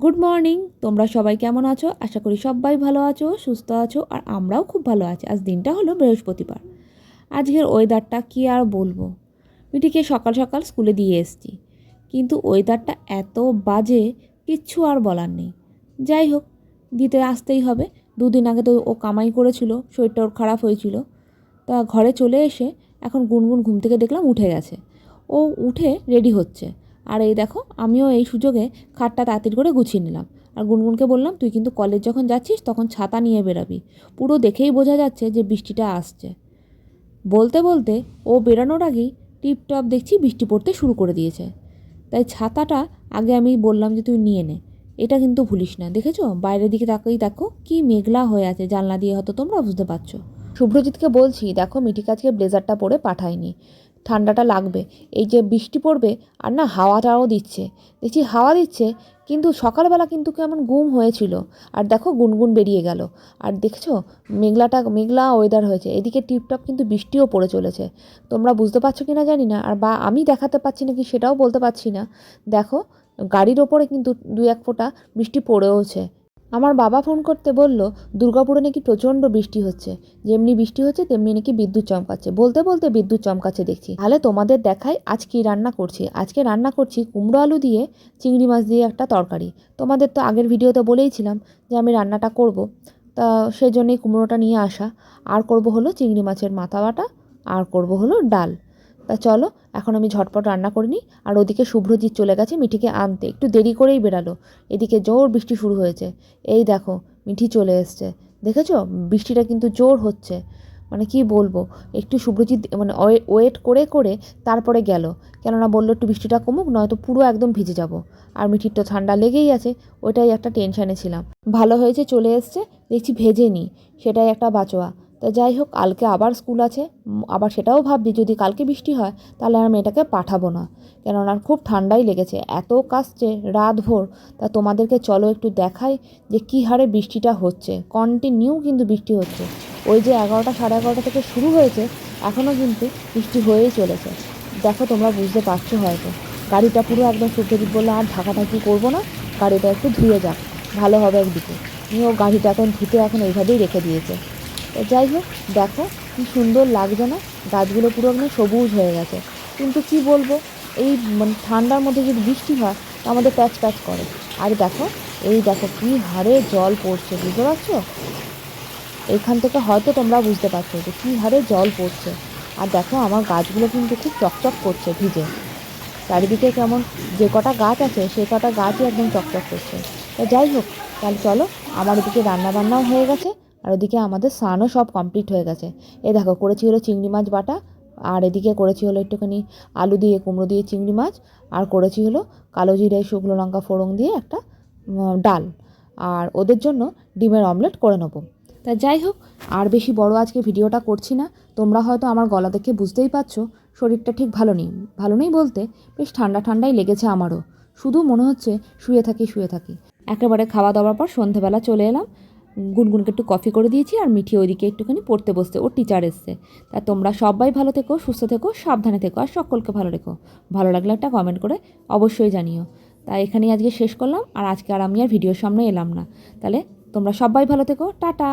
Good morning. তোমরা সবাই কেমন আছো? আশা করি সবাই ভালো আছো, সুস্থ আছো, আর আমরাও খুব ভালো আছি। আজ দিনটা হলো বৃহস্পতিবার। আজকের ওয়েদারটা কী আর বলবো। মিটিকে সকাল সকাল স্কুলে দিয়ে এসেছি, কিন্তু ওয়েদারটা এত বাজে, কিচ্ছু আর বলার নেই। যাই হোক, দিতে আসতেই হবে। দুদিন আগে তো ও কামাই করেছিল, শরীরটা ওর খারাপ হয়েছিল। তা ঘরে চলে এসে এখন গুনগুন ঘুম থেকে দেখলাম উঠে গেছে। ও উঠে রেডি হচ্ছে, আর এই দেখো আমিও এই সুযোগে খাটটা তাড়াতাড়ি করে গুছিয়ে নিলাম। আর গুনগুনকে বললাম, তুই কিন্তু কলেজ যখন যাচ্ছিস তখন ছাতা নিয়ে বেরাবি। পুরো দেখেই বোঝা যাচ্ছে যে বৃষ্টিটা আসছে। বলতে বলতে ও বেরানোর আগেই টিপটপ দেখছি বৃষ্টি পড়তে শুরু করে দিয়েছে। তাই ছাতাটা আগে আমি বললাম যে তুই নিয়ে নে, এটা কিন্তু ভুলিস না। দেখেছো বাইরের দিকে তাকাই, দেখো কি মেঘলা হয়ে আছে, জানলা দিয়ে হয়তো তোমরা বুঝতে পারছো। শুভ্রজিৎকে বলছি, দেখো মিঠিকে আজকে ব্লেজারটা পরে পাঠায়নি, ঠান্ডাটা লাগবে। এই যে বৃষ্টি পড়বে, আর না হাওয়াটাও দিচ্ছে, দেখছি হাওয়া দিচ্ছে, কিন্তু সকালবেলা কিন্তু কেমন গুম হয়েছিল। আর দেখো গুনগুন বেরিয়ে গেল। আর দেখছো মেঘলা ওয়েদার হয়েছে, এদিকে টিপটপ কিন্তু বৃষ্টিও পড়ে চলেছে। তোমরা বুঝতে পারছো কি না জানি না, আর বা আমি দেখাতে পাচ্ছি নাকি সেটাও বলতে পারছি না। দেখো গাড়ির ওপরে কিন্তু 2-1 ফোঁটা বৃষ্টি পড়েওছে। আমার বাবা ফোন করতে বলল, দুর্গাপুরে নাকি প্রচণ্ড বৃষ্টি হচ্ছে, যেমনি বৃষ্টি হচ্ছে তেমনি নাকি বিদ্যুৎ চমকাচ্ছে। বলতে বলতে বিদ্যুৎ চমকাচ্ছে দেখছি। তাহলে তোমাদের দেখাই আজ কী রান্না করছি। আজকে রান্না করছি কুমড়ো আলু দিয়ে চিংড়ি মাছ দিয়ে একটা তরকারি। তোমাদের তো আগের ভিডিওতে বলেইছিলাম যে আমি রান্নাটা করব, তা সেই জন্যই কুমড়োটা নিয়ে আসা। আর করব হলো চিংড়ি মাছের মাথা বাটা, আর করব হলো ডাল। তা চলো এখন আমি ঝটপট রান্না করে নিই। আর ওদিকে শুভ্রজিৎ চলে গেছে মিঠিকে আনতে, একটু দেরি করেই বেরালো। এদিকে জোর বৃষ্টি শুরু হয়েছে। এই দেখো মিঠি চলে এসছে, দেখেছো বৃষ্টিটা কিন্তু জোর হচ্ছে। মানে কি বলবো, একটু শুভ্রজিৎ মানে ওয়েট করে করে তারপরে গেল, কেননা বললো একটু বৃষ্টিটা কমুক, নয়তো পুরো একদম ভিজে যাব। আর মিঠির তো ঠান্ডা লেগেই আছে, ওইটাই একটা টেনশানে ছিলাম। ভালো হয়েছে চলে এসছে, দেখছি ভেজে নি, সেটাই একটা বাঁচোয়া। তো যাই হোক, কালকে আবার স্কুল আছে। আবার সেটাও ভাবছি যদি কালকে বৃষ্টি হয় তাহলে আর মেয়েটাকে পাঠাবো না, কেননা খুব ঠান্ডাই লেগেছে, এত কাশছে রাত ভোর। তা তোমাদেরকে চলো একটু দেখাই যে কী হারে বৃষ্টিটা হচ্ছে। কন্টিনিউ কিন্তু বৃষ্টি হচ্ছে। ওই যে 11টা 11:30 থেকে শুরু হয়েছে, এখনও কিন্তু বৃষ্টি হয়েই চলেছে। দেখো তোমরা বুঝতে পারছো হয়তো। গাড়িটা পুরো একদম শুভ্রজিৎ বললো আর ঢাকাঢাকি করবো না, গাড়িটা একটু ধুয়ে যাক, ভালো হবে একদিকে। নিয়ে ও গাড়িটা এখন ধুতে এখন এইভাবেই রেখে দিয়েছে। তো যাই হোক, দেখো কী সুন্দর লাগছে না, গাছগুলো পুরো একদম সবুজ হয়ে গেছে। কিন্তু কি বলবো, এই মানে ঠান্ডার মধ্যে যদি বৃষ্টি হয় তা আমাদের প্যাচ প্যাচ করে। আর দেখো, এই দেখো কী হারে জল পড়ছে, বুঝতে পারছো? এইখান থেকে হয়তো তোমরা বুঝতে পারছো যে কী হারে জল পড়ছে। আর দেখো আমার গাছগুলো কিন্তু খুব চকচক করছে ভিজে। চারিদিকে কেমন যে কটা গাছ আছে সে কটা গাছই একদম চকচক করছে। তা যাই হোক, তাহলে চলো, আমার এদিকে রান্নাবান্নাও হয়ে গেছে, আর ওদিকে আমাদের স্নানও সব কমপ্লিট হয়ে গেছে। এই দেখো করেছি হলো চিংড়ি মাছ বাটা, আর এদিকে করেছি হলো একটুখানি আলু দিয়ে কুমড়ো দিয়ে চিংড়ি মাছ, আর করেছি হলো কালো জিরে শুকনো লঙ্কা ফোড়ন দিয়ে একটা ডাল। আর ওদের জন্য ডিমের অমলেট করে নেবো। তা যাই হোক, আর বেশি বড় আজকে ভিডিওটা করছি না। তোমরা হয়তো আমার গলা দেখে বুঝতেই পারছো শরীরটা ঠিক ভালো নেই। ভালো নেই বলতে বেশ ঠান্ডা ঠান্ডাই লেগেছে আমারও, শুধু মনে হচ্ছে শুয়ে থাকি। একেবারে খাওয়া দাওয়ার পর সন্ধেবেলা চলে এলাম, গুনগুনকে একটু কফি করে দিয়েছি, আর মিঠি ওইদিকে একটুখানি পড়তে বসতে, ওর টিচার এসছে। তা তোমরা সবাই ভালো থেকো, সুস্থ থেকো, সাবধানে থেকো, আর সকলকে ভালো রেখো। ভালো লাগলে একটা কমেন্ট করে অবশ্যই জানিও। তা এখানেই আজকে শেষ করলাম, আর আজকে আর আমি আর ভিডিওর সামনে এলাম না। তাহলে তোমরা সবাই ভালো থেকো, টাটা।